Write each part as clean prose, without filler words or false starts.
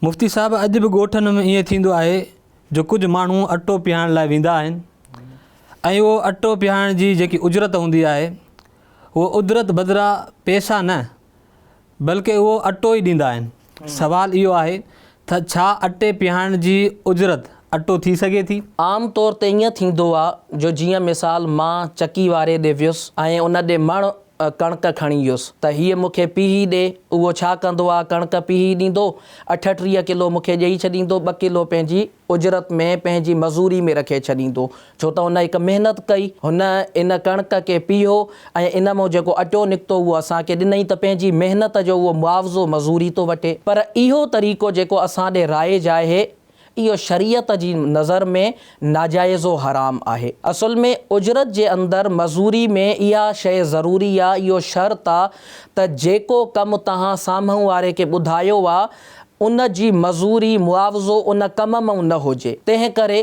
मुफ़्ती साहब, अॼु बि ॻोठनि में ईअं थींदो आहे जो कुझु माण्हू अटो पीहाइण लाइ वेंदा आहिनि ऐं उहो अटो पीहाइण जी जेकी उजरत हूंदी आहे उहो उजरत बदिरां पैसा न बल्कि उहो अटो ई ॾींदा आहिनि। सवाल इहो आहे त छा अटे पीहाइण जी उजरत अटो थी सघे थी? आम तौर ते ईअं थींदो आहे जो जीअं मिसाल मां चकी वारे ॾे वियुसि ऐं उन ॾे मण कणिक खणी वियुसि त हीअ मूंखे पीही ॾे। उहो छा कंदो आहे, कणिक पीही ॾींदो, 38 किलो मूंखे ॾेई छॾींदो, 2 किलो पंहिंजी उजरत में पंहिंजी मज़ूरी में रखे छॾींदो, छो त हुन हिकु महिनत कई, हुन इन कणिक खे पीहो ऐं इन मां जेको अटो निकितो उहो असांखे ॾिनई त पंहिंजी महिनत जो उहो मुआवज़ो मज़ूरी थो वठे। पर इहो तरीक़ो जेको असां ॾे राइज आहे इहो शरीयत जी नज़र में नाजाइज़ो हराम आहे। असुल में उजरत जे अंदरि मज़ूरी में इहा शइ ज़रूरी आहे, इहो शर्त आहे त जेको कमु तव्हां साम्हूं वारे खे ॿुधायो आहे उन जी मज़ूरी मुआवज़ो उन कम मां न हुजे। तंहिं करे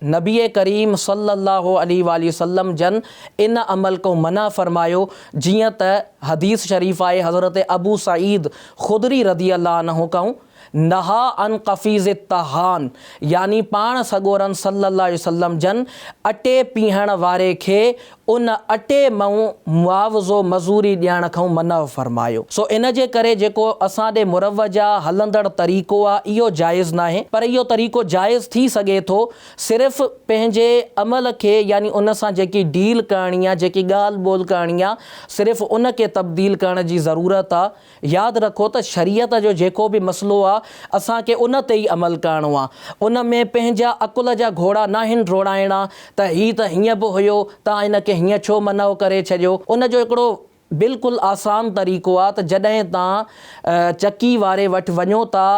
नबी करीम सल्लल्लाहु अलैहि वसल्लम जन इन अमल को मना फ़रमायो, जीअं त हदीस शरीफ़ आहे हज़रत अबू सईद ख़ुदरी रज़ी अल्लाह अन्हु खां, नहा अन क़फ़ीज़ तहान, यानी पाण सॻोरन सल्लल्लाहु अलैहि वसल्लम जन अटे पीहण वारे खे उन अटे मां मुआवज़ो मज़ूरी ॾियण खां मना फ़रमायो। सो इन जे करे जेको असां ॾे मुरवजा हलंदड़ तरीक़ो आहे इहो जाइज़ न आहे, पर इहो तरीक़ो जाइज़ थी सघे थो सिर्फ़ पंहिंजे अमल खे, यानी उन सां जेकी डील करणी आहे, जेकी ॻाल्हि ॿोल करणी आहे, सिर्फ़ उन खे तब्दील करण जी ज़रूरत आहे। यादि रखो त शरीयत जो जेको बि मसइलो आहे असांखे उन ते ई अमल करिणो आहे। उन में पंहिंजा अकुल जा घोड़ा नाहिनि डोड़ाइणा त हीअ त हीअं बि हुयो, तव्हां इन खे हीअं छो मना करे छॾियो। उन जो हिकिड़ो बिल्कुलु आसान तरीक़ो आहे त जॾहिं तव्हां चकी वारे वटि वञो था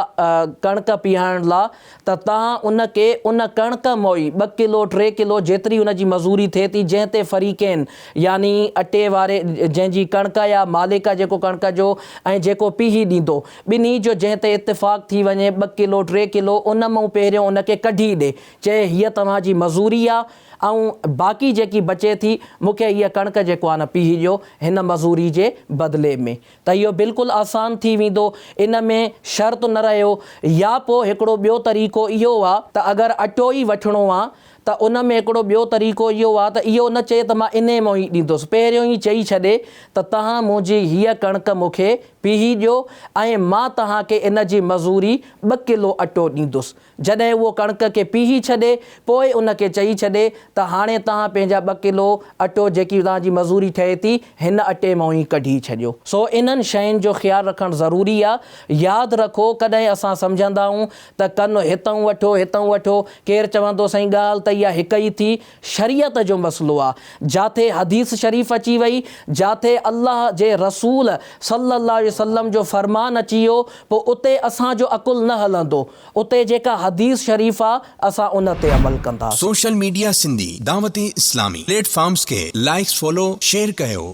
कणिक पीहाइण लाइ त तव्हां उन खे उन कणिक मां ई 2 किलो 3 किलो जेतिरी उन जी मज़ूरी थिए थी, जंहिं ते फ़रीक़ैन यानी अटे वारे जंहिंजी कणिक या मालिक जेको कणिक जो ऐं जेको पीही ॾींदो, ॿिन्ही जो जंहिं ते इत्तिफ़ाक़ थी वञे 2 किलो 3 किलो उन मां पहिरियों उन खे कढी ॾे, चए हीअ तव्हांजी मज़ूरी आहे ऐं बाक़ी जेकी बचे थी मूंखे हीअ कणिक जेको आहे न पीही ॾियो हिन मज़ूरी जे बदिले में। त इहो बिल्कुलु आसान थी वेंदो, इन में शर्त न रहियो। या पोइ हिकिड़ो ॿियो तरीक़ो इहो आहे त अगरि अटो ई वठिणो आहे त उन में हिकिड़ो ॿियो तरीक़ो इहो आहे त इहो न चए त मां इन मां ई ॾींदुसि, पहिरियों ई चई छॾे त तव्हां मुंहिंजी हीअ कणिक मूंखे पीही ॾियो ऐं मां तव्हांखे इन जी मज़ूरी 2 किलो अटो ॾींदुसि। जॾहिं उहो कणिक खे पीही छॾे पोइ उन खे चई छॾे त हाणे तव्हां पंहिंजा 2 किलो अटो जेकी तव्हांजी मज़ूरी ठहे थी हिन अटे मां ई कढी छॾियो। सो इन्हनि शयुनि जो ख़्यालु रखणु ज़रूरी आहे। यादि रखो, कॾहिं असां सम्झंदा आहियूं त कनि हितां वठो हितां वठो, केरु चवंदो साईं ॻाल्हि त इहा हिकु ई थी। शरीयत जो मसइलो आहे, जाथे हदीस शरीफ़ अची वई, जाथे अल्लाह जे रसूल सल्लल्लाहु अलैहि वसल्लम जो फरमान अची वियो, पोइ उते असांजो अकुल न हलंदो, उते जेका हदीस शरीफ़ आहे असां उन ते अमल कंदा। Social media Sindhi Dawat Islami platforms के लाइक्स फॉलो शेयर कयो।